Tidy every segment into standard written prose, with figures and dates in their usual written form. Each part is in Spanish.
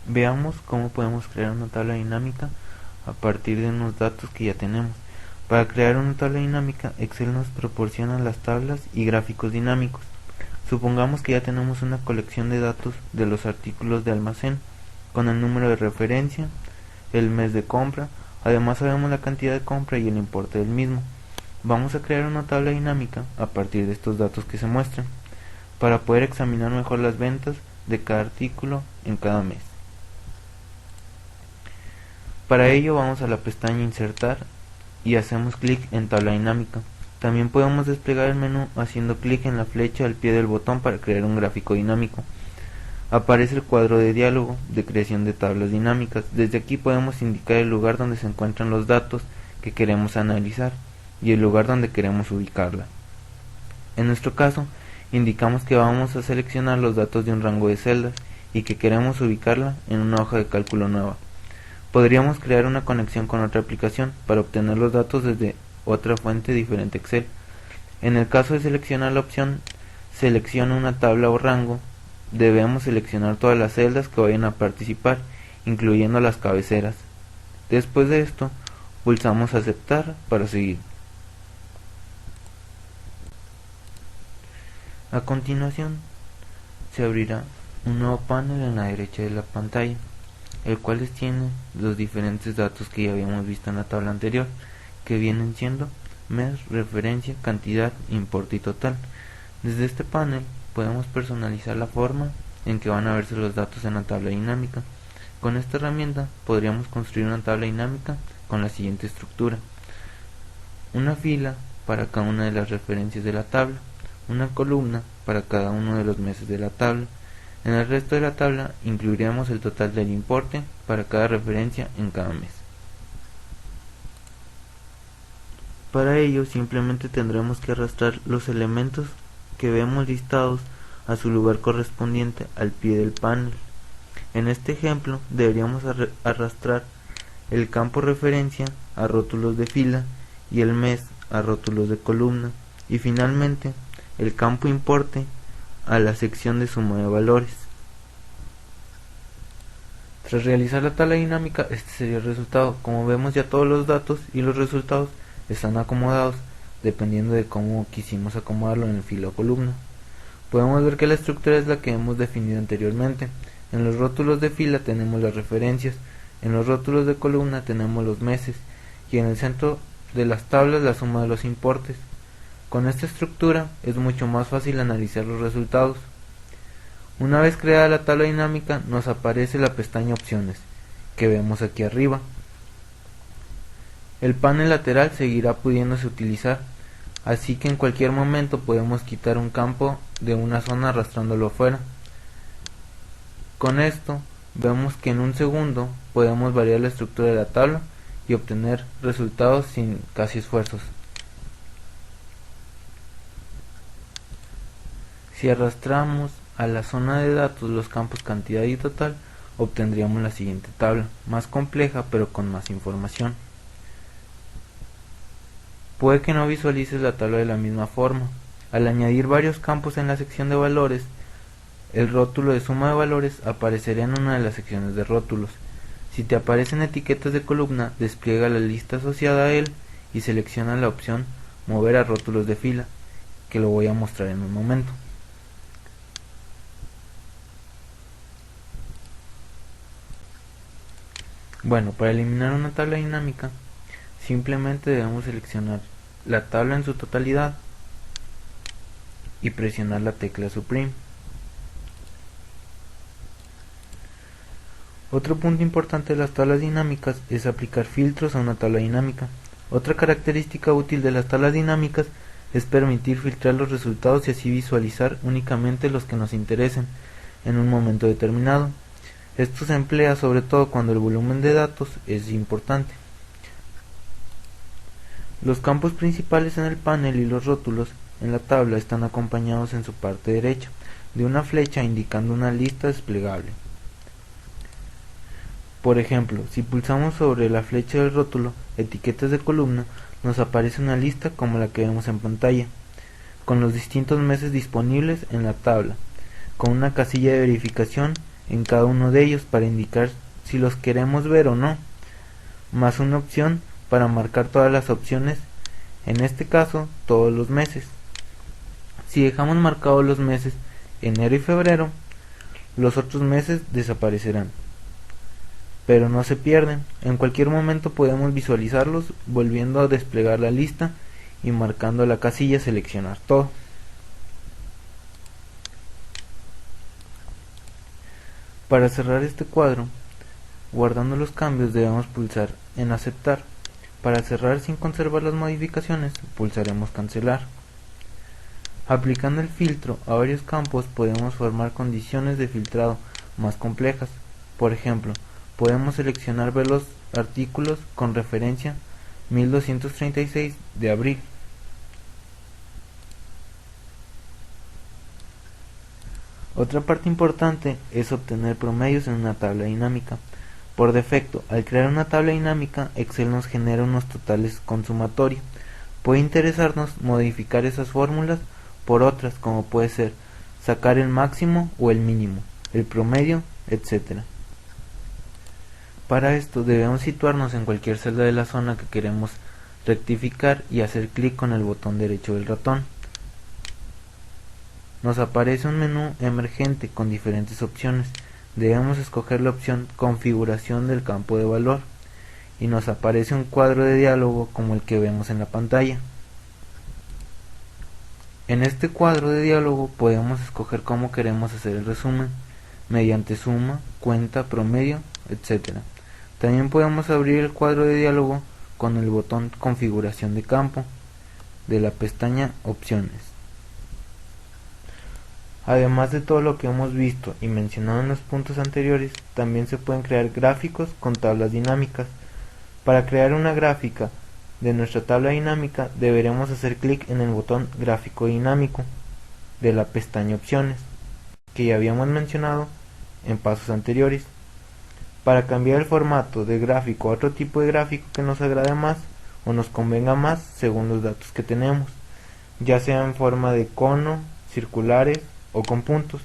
Veamos cómo podemos crear una tabla dinámica a partir de unos datos que ya tenemos. Para crear una tabla dinámica, Excel nos proporciona las tablas y gráficos dinámicos. Supongamos que ya tenemos una colección de datos de los artículos de almacén, con el número de referencia, el mes de compra, además sabemos la cantidad de compra y el importe del mismo. Vamos a crear una tabla dinámica a partir de estos datos que se muestran, para poder examinar mejor las ventas de cada artículo en cada mes. Para ello vamos a la pestaña Insertar y hacemos clic en Tabla dinámica. También podemos desplegar el menú haciendo clic en la flecha al pie del botón para crear un gráfico dinámico. Aparece el cuadro de diálogo de creación de tablas dinámicas. Desde aquí podemos indicar el lugar donde se encuentran los datos que queremos analizar y el lugar donde queremos ubicarla. En nuestro caso, indicamos que vamos a seleccionar los datos de un rango de celdas y que queremos ubicarla en una hoja de cálculo nueva. Podríamos crear una conexión con otra aplicación para obtener los datos desde otra fuente diferente a Excel. En el caso de seleccionar la opción Selecciona una tabla o rango, debemos seleccionar todas las celdas que vayan a participar, incluyendo las cabeceras. Después de esto, pulsamos Aceptar para seguir. A continuación, se abrirá un nuevo panel en la derecha de la pantalla, el cual tiene los diferentes datos que ya habíamos visto en la tabla anterior, que vienen siendo mes, referencia, cantidad, importe y total. Desde este panel podemos personalizar la forma en que van a verse los datos en la tabla dinámica. Con esta herramienta podríamos construir una tabla dinámica con la siguiente estructura: una fila para cada una de las referencias de la tabla, una columna para cada uno de los meses de la tabla. En el resto de la tabla incluiremos el total del importe para cada referencia en cada mes. Para ello simplemente tendremos que arrastrar los elementos que vemos listados a su lugar correspondiente al pie del panel. En este ejemplo deberíamos arrastrar el campo referencia a rótulos de fila y el mes a rótulos de columna, y finalmente el campo importe a la sección de suma de valores. Tras realizar la tabla dinámica, este sería el resultado. Como vemos, ya todos los datos y los resultados están acomodados dependiendo de cómo quisimos acomodarlo en el fila o columna. Podemos ver que la estructura es la que hemos definido anteriormente. En los rótulos de fila tenemos las referencias, en los rótulos de columna tenemos los meses y en el centro de las tablas la suma de los importes. Con esta estructura es mucho más fácil analizar los resultados. Una vez creada la tabla dinámica, nos aparece la pestaña Opciones, que vemos aquí arriba. El panel lateral seguirá pudiéndose utilizar, así que en cualquier momento podemos quitar un campo de una zona arrastrándolo afuera. Con esto, vemos que en un segundo podemos variar la estructura de la tabla y obtener resultados sin casi esfuerzos. Si arrastramos a la zona de datos los campos cantidad y total, obtendríamos la siguiente tabla, más compleja pero con más información. Puede que no visualices la tabla de la misma forma. Al añadir varios campos en la sección de valores, el rótulo de suma de valores aparecerá en una de las secciones de rótulos. Si te aparecen etiquetas de columna, despliega la lista asociada a él y selecciona la opción Mover a rótulos de fila, que lo voy a mostrar en un momento. Bueno, para eliminar una tabla dinámica, simplemente debemos seleccionar la tabla en su totalidad y presionar la tecla Supreme. Otro punto importante de las tablas dinámicas es aplicar filtros a una tabla dinámica. Otra característica útil de las tablas dinámicas es permitir filtrar los resultados y así visualizar únicamente los que nos interesen en un momento determinado. Esto se emplea sobre todo cuando el volumen de datos es importante. Los campos principales en el panel y los rótulos en la tabla están acompañados en su parte derecha de una flecha indicando una lista desplegable. Por ejemplo, si pulsamos sobre la flecha del rótulo Etiquetas de columna, nos aparece una lista como la que vemos en pantalla, con los distintos meses disponibles en la tabla, con una casilla de verificación en cada uno de ellos para indicar si los queremos ver o no, más una opción para marcar todas las opciones, en este caso todos los meses. Si dejamos marcados los meses enero y febrero, los otros meses desaparecerán, pero no se pierden. En cualquier momento podemos visualizarlos volviendo a desplegar la lista y marcando la casilla seleccionar todo. Para cerrar este cuadro, guardando los cambios, debemos pulsar en aceptar. Para cerrar sin conservar las modificaciones, pulsaremos cancelar. Aplicando el filtro a varios campos podemos formar condiciones de filtrado más complejas. Por ejemplo, podemos seleccionar ver los artículos con referencia 1236 de abril. Otra parte importante es obtener promedios en una tabla dinámica. Por defecto, al crear una tabla dinámica, Excel nos genera unos totales con sumatorio. Puede interesarnos modificar esas fórmulas por otras, como puede ser sacar el máximo o el mínimo, el promedio, etc. Para esto debemos situarnos en cualquier celda de la zona que queremos rectificar y hacer clic con el botón derecho del ratón. Nos aparece un menú emergente con diferentes opciones. Debemos escoger la opción configuración del campo de valor y nos aparece un cuadro de diálogo como el que vemos en la pantalla. En este cuadro de diálogo podemos escoger cómo queremos hacer el resumen, mediante suma, cuenta, promedio, etc. También podemos abrir el cuadro de diálogo con el botón configuración de campo de la pestaña opciones. Además de todo lo que hemos visto y mencionado en los puntos anteriores, también se pueden crear gráficos con tablas dinámicas. Para crear una gráfica de nuestra tabla dinámica deberemos hacer clic en el botón gráfico dinámico de la pestaña opciones, que ya habíamos mencionado en pasos anteriores. Para cambiar el formato de gráfico a otro tipo de gráfico que nos agrade más o nos convenga más según los datos que tenemos, ya sea en forma de cono, circulares o con puntos.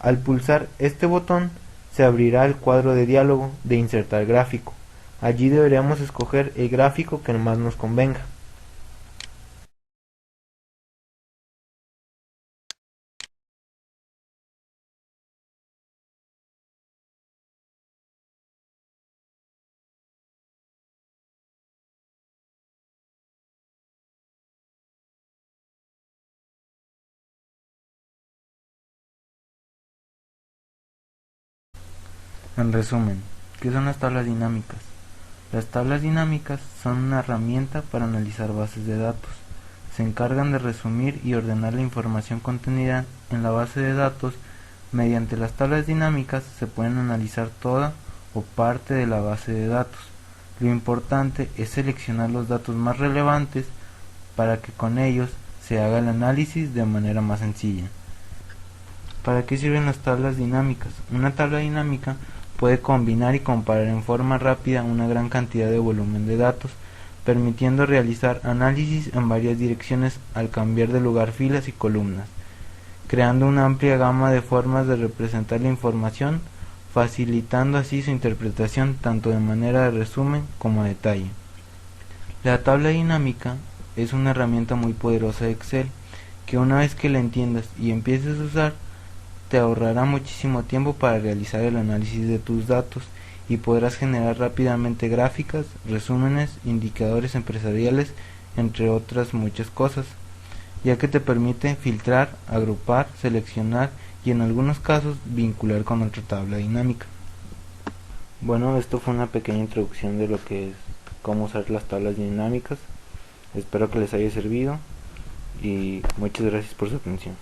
Al pulsar este botón se abrirá el cuadro de diálogo de insertar gráfico. Allí deberemos escoger el gráfico que más nos convenga. En resumen, ¿qué son las tablas dinámicas? Las tablas dinámicas son una herramienta para analizar bases de datos. Se encargan de resumir y ordenar la información contenida en la base de datos. Mediante las tablas dinámicas se pueden analizar toda o parte de la base de datos. Lo importante es seleccionar los datos más relevantes para que con ellos se haga el análisis de manera más sencilla. ¿Para qué sirven las tablas dinámicas? Una tabla dinámica puede combinar y comparar en forma rápida una gran cantidad de volumen de datos, permitiendo realizar análisis en varias direcciones al cambiar de lugar filas y columnas, creando una amplia gama de formas de representar la información, facilitando así su interpretación tanto de manera de resumen como de detalle. La tabla dinámica es una herramienta muy poderosa de Excel, que una vez que la entiendas y empieces a usar, te ahorrará muchísimo tiempo para realizar el análisis de tus datos y podrás generar rápidamente gráficas, resúmenes, indicadores empresariales, entre otras muchas cosas, ya que te permite filtrar, agrupar, seleccionar y en algunos casos vincular con otra tabla dinámica. Bueno, esto fue una pequeña introducción de lo que es cómo usar las tablas dinámicas. Espero que les haya servido y muchas gracias por su atención.